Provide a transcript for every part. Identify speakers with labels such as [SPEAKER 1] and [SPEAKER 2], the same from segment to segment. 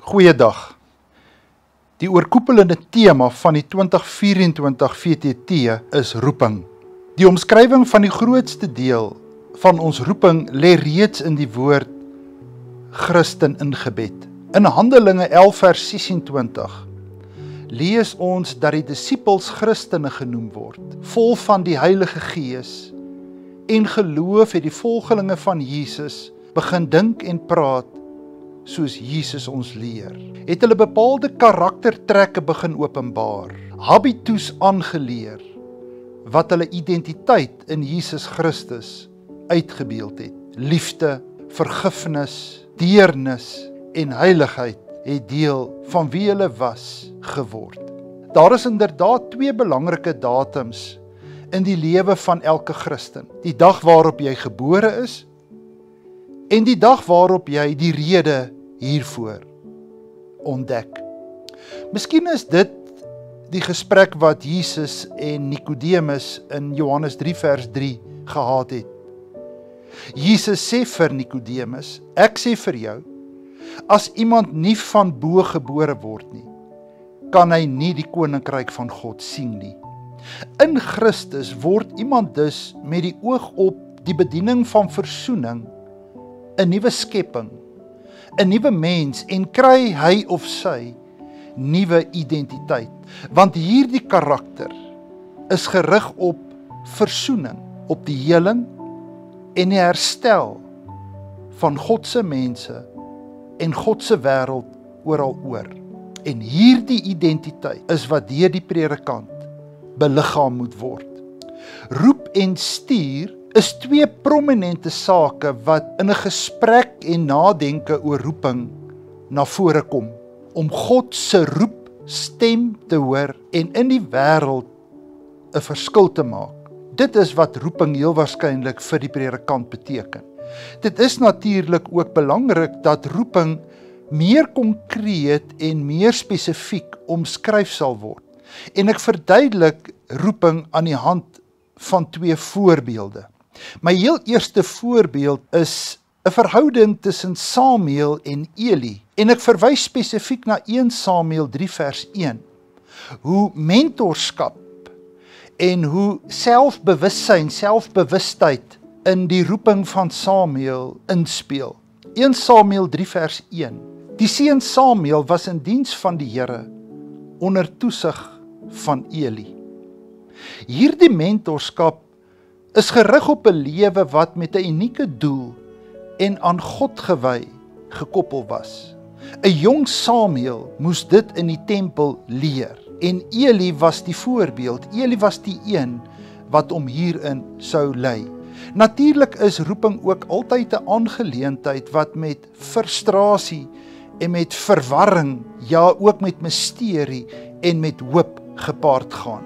[SPEAKER 1] Goeiedag. Die oorkoepelende tema van die 2024 VTT is roeping. Die omskrywing van die grootste deel van ons roeping lê reeds in die woord Christen in gebed. In Handelinge 11 vers 26 lees ons dat die disippels Christene genoem word, vol van die Heilige Gees en geloof het die volgelinge van Jesus begin dink en praat soos Jesus ons leer. Het hulle bepaalde karaktertrekke begin openbaar, habitus aangeleer, wat hulle identiteit in Jesus Christus uitgebeeld het. Liefde, vergifnis, deernis en heiligheid het deel van wie hulle was geword. Daar is inderdaad twee belangrike datums in die lewe van elke Christen. Die dag waarop jy gebore is en die dag waarop jy die rede hiervoor ontdek. Miskien is dit die gesprek wat Jesus en Nikodemus in Johannes 3 vers 3 gehad het. Jesus sê vir Nikodemus, ek sê vir jou, as iemand nie van bo gebore word nie, kan hy nie die koninkryk van God sien nie. In Christus word iemand dus met die oog op die bediening van versoening 'n nuwe skepping, 'n nuwe mens en kry hy of sy nuwe identiteit. Want hierdie karakter is gerig op versoening, op die heling en die herstel van God se mense en God se wêreld oral oor. En hierdie identiteit is wat deur die predikant beliggaam moet word. Roep en stuur is twee prominente sake wat in 'n gesprek en nadenke oor roeping na vore kom, om God se roepstem te hoor en in die wêreld 'n verskil te maak. Dit is wat roeping heel waarskynlik vir die predikant beteken. Dit is natuurlik ook belangrik dat roeping meer konkreet en meer spesifiek omskryf sal word. En ek verduidelik roeping aan die hand van twee voorbeelde. My heel eerste voorbeeld is 'n verhouding tussen Samuel en Eli. En ek verwys spesifiek na 1 Samuel 3 vers 1. Hoe mentorskap en hoe selfbewustheid in die roeping van Samuel inspeel. 1 Samuel 3 vers 1. Die seun Samuel was in diens van die Here onder toesig van Eli. Hierdie mentorskap is gerig op 'n lewe wat met 'n unieke doel en aan God gewy gekoppel was. 'n Jong Samuel moes dit in die tempel leer en Eli was die voorbeeld. Eli was die een wat hom hierin sou lei. Natuurlik is roeping ook altyd 'n aangeleentheid wat met frustrasie en met verwarring, ja ook met misterie en met hoop gepaard gaan.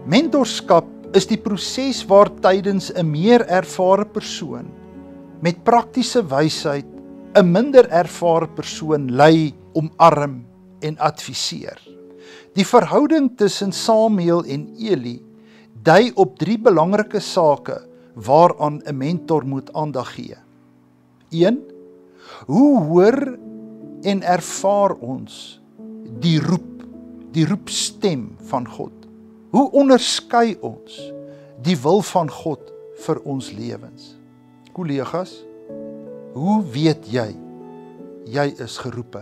[SPEAKER 1] Mentorskap is die proses waar tydens 'n meer ervare persoon met praktiese wysheid 'n minder ervare persoon lei, omarm en adviseer. Die verhouding tussen Samuel en Eli dui op drie belangrike sake waaraan 'n mentor moet aandag gee. 1. Hoe hoor en ervaar ons die roepstem van God? Hoe onderskei ons die wil van God vir ons lewens? Kollegas, hoe weet jy is geroepe?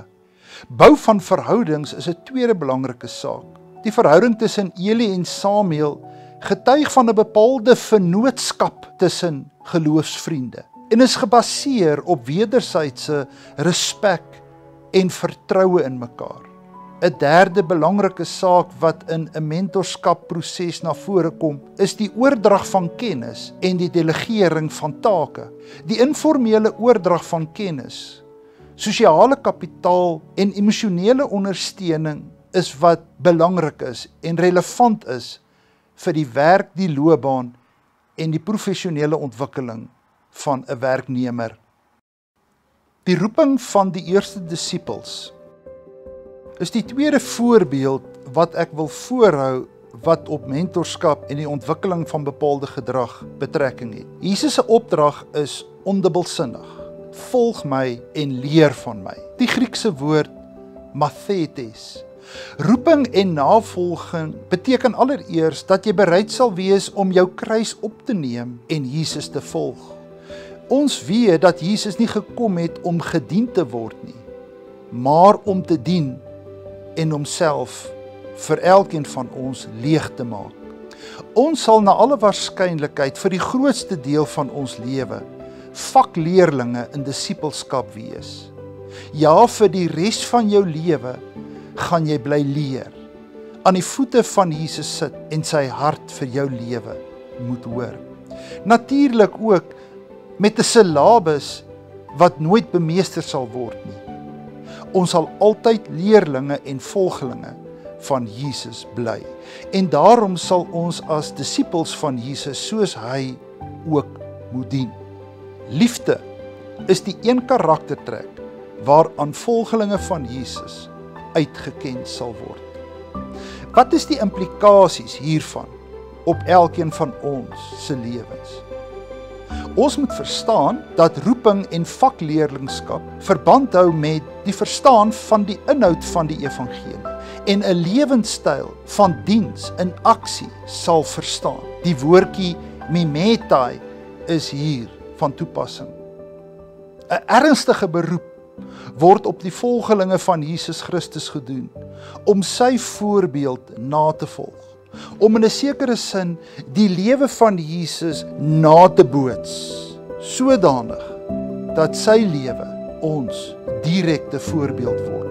[SPEAKER 1] Bou van verhoudings is 'n tweede belangrike saak. Die verhouding tussen Eli en Samuel getuig van 'n bepaalde vennootskap tussen geloofsvriende en is gebaseer op wederwysige respek en vertroue in mekaar. 'n Derde belangrike saak wat in 'n mentorskapproses na vore kom, is die oordrag van kennis en die delegering van take. Die informele oordrag van kennis, sosiale kapitaal en emosionele ondersteuning is wat belangrik is en relevant is vir die werk, die loopbaan en die professionele ontwikkeling van 'n werknemer. Die roeping van die eerste disippels is die tweede voorbeeld wat ek wil voorhou wat op mentorskap en die ontwikkeling van bepaalde gedrag betrekking het. Jesus se opdrag is ondubbelsinnig. Volg my en leer van my. Die Griekse woord mathetes. Roeping en navolging beteken allereers dat jy bereid sal wees om jou kruis op te neem en Jesus te volg. Ons weet dat Jesus nie gekom het om gedien te word nie, maar om te dien en homself vir elkeen van ons leeg te maak. Ons sal na alle waarskynlikheid vir die grootste deel van ons lewe vakleerlinge in disippelskap wees. Ja, vir die res van jou lewe gaan jy bly leer, aan die voete van Jesus sit en sy hart vir jou lewe moet hoor. Natuurlik ook met 'n syllabus wat nooit bemeester sal word nie. Ons sal altyd leerlinge en volgelinge van Jesus bly. En daarom sal ons as disippels van Jesus soos hy ook moet dien. Liefde is die een karaktertrek waaraan volgelinge van Jesus uitgeken sal word. Wat is die implikasies hiervan op elkeen van ons se lewens? Ons moet verstaan dat roeping en vakleerlingskap verband hou met die verstaan van die inhoud van die evangelie en 'n lewenstyl van diens in aksie sal verstaan. Die woordjie mimetai is hier van toepassing. 'n Ernstige beroep word op die volgelinge van Jesus Christus gedoen om sy voorbeeld na te volg, om in 'n sekere sin die lewe van Jesus na te boots, sodanig dat sy lewe ons direkte voorbeeld word.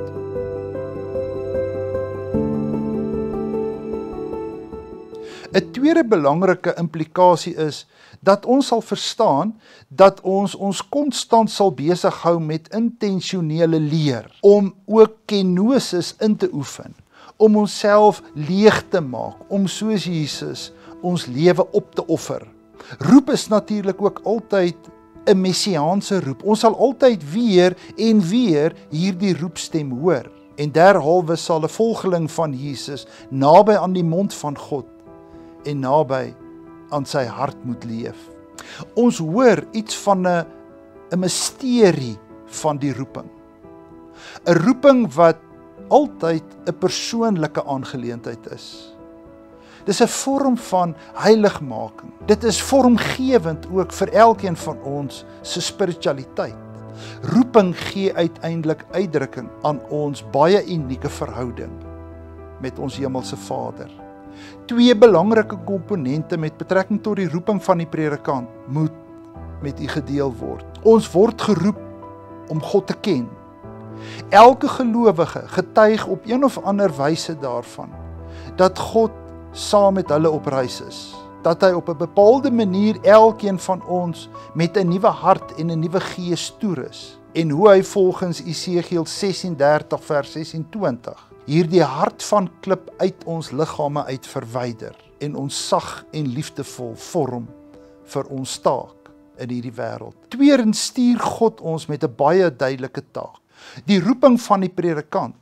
[SPEAKER 1] 'n tweede belangrike implikasie is dat ons sal verstaan dat ons konstant sal besig hou met intentionele leer, om ook kenosis in te oefen, om onsself leeg te maak, om soos Jesus ons lewe op te offer. Roep is natuurlik ook altyd 'n messiaanse roep. Ons sal altyd weer en weer hierdie roepstem hoor. En derhalwe sal 'n volgeling van Jesus naby aan die mond van God en naby aan sy hart moet leef. Ons hoor iets van 'n misterie van die roeping. 'n Roeping wat altyd 'n persoonlike aangeleentheid is. Dis 'n vorm van heiligmaking. Dit is vormgewend ook vir elkeen van ons se spiritualiteit. Roeping gee uiteindelik uitdrukking aan ons baie unieke verhouding met ons hemelse Vader. Twee belangrike komponente met betrekking tot die roeping van die predikant moet met u gedeel word. Ons word geroep om God te ken. Elke gelowige getuig op een of ander wyse daarvan dat God saam met hulle op reis is, dat hy op 'n bepaalde manier elkeen van ons met 'n nuwe hart en 'n nuwe gees toerus, en hoe hy volgens Esegiel 36 vers 26 hierdie hart van klip uit ons liggame uit verwyder en ons sag en liefdevol vorm vir ons taak in hierdie wêreld. Tweedens stuur God ons met 'n baie duidelike taak. Die roeping van die predikant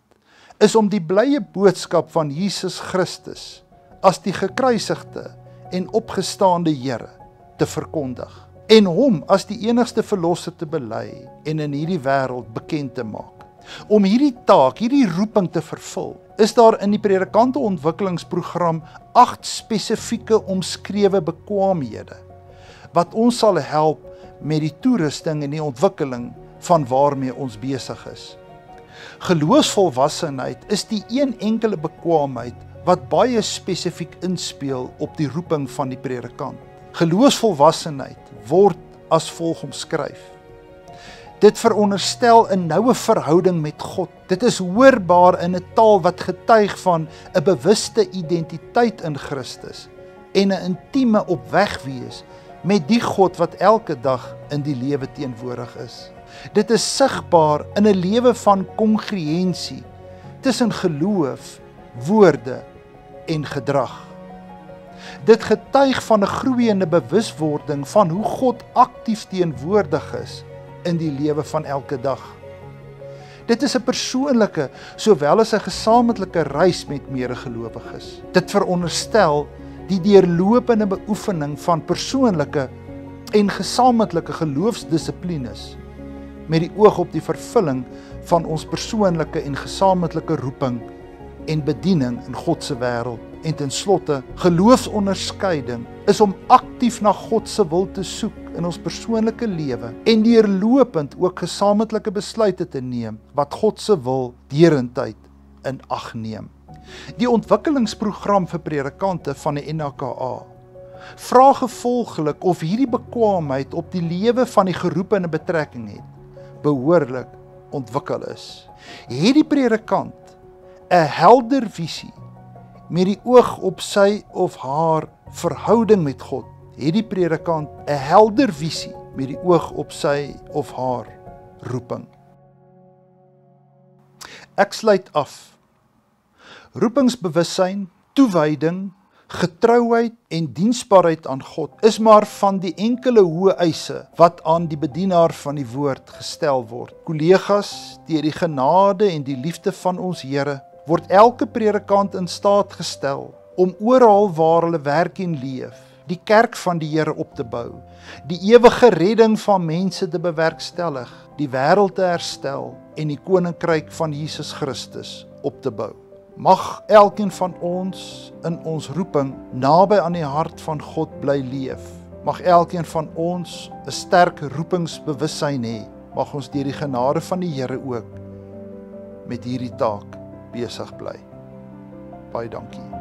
[SPEAKER 1] is om die blye boodskap van Jesus Christus as die gekruisigde en opgestaande Here te verkondig en hom as die enigste verlosser te bely en in hierdie wêreld bekend te maak. Om hierdie taak, hierdie roeping te vervul, is daar in die predikante ontwikkelingsprogram 8 spesifieke omskrewe bekwaamhede wat ons sal help met die toerusting en die ontwikkeling van waarmee ons besig is. Geloofsvolwassenheid is die een enkele bekwaamheid wat baie spesifiek inspeel op die roeping van die predikant. Geloofsvolwassenheid word as volg omskryf. Dit veronderstel 'n noue verhouding met God. Dit is hoorbaar in 'n taal wat getuig van 'n bewuste identiteit in Christus en 'n intieme opweg wees met die God wat elke dag in die lewe teenwoordig is. Dit is sigbaar in 'n lewe van kongruensie tussen geloof, woorde en gedrag. Dit getuig van 'n groeiende bewuswording van hoe God aktief teenwoordig is in die lewe van elke dag. Dit is 'n persoonlike sowel as 'n gesamentlike reis met medegelowiges. Dit veronderstel die deurlopende beoefening van persoonlike en gesamentlike geloofsdissiplines met die oog op die vervulling van ons persoonlike en gesamentlike roeping en bediening in God se wêreld. En ten slotte, geloofsonderskeiding is om aktief na God se wil te soek in ons persoonlike lewe en deurlopend ook gesamentlike besluite te neem wat God se wil derentyd in ag neem. Die ontwikkelingsprogram vir predikante van die NAKA vra gevolglik of hierdie bekwaamheid op die lewe van die geroepene betrekking het, behoorlik ontwikkel is. Het die predikant 'n helder visie met die oog op sy of haar verhouding met God? Het die predikant 'n helder visie met die oog op sy of haar roeping? Ek sluit af. Roepingsbewussyn, toewyding, getrouheid en diensbaarheid aan God is maar van die enkele hoë eise wat aan die bedienaar van die woord gestel word. Kollegas, deur die genade en die liefde van ons Here, word elke predikant in staat gestel om oral waar hulle werk en leef, die kerk van die Here op te bou, die ewige redding van mense te bewerkstellig, die wêreld te herstel en die koninkryk van Jesus Christus op te bou. Mag elkeen van ons in ons roeping naby aan die hart van God bly leef. Mag elkeen van ons 'n sterk roepingsbewussyn hê. Mag ons deur die genade van die Here ook met hierdie taak besig bly. Baie dankie.